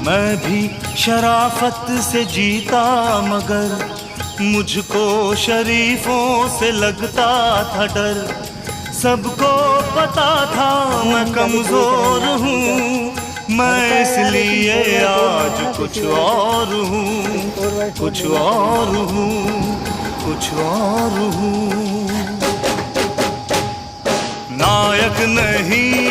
मैं भी शराफत से जीता मगर मुझको शरीफों से लगता था डर। सबको पता था मैं कमजोर हूँ, मैं इसलिए आज कुछ और हूँ, कुछ और हूँ, कुछ और हूँ। नायक नहीं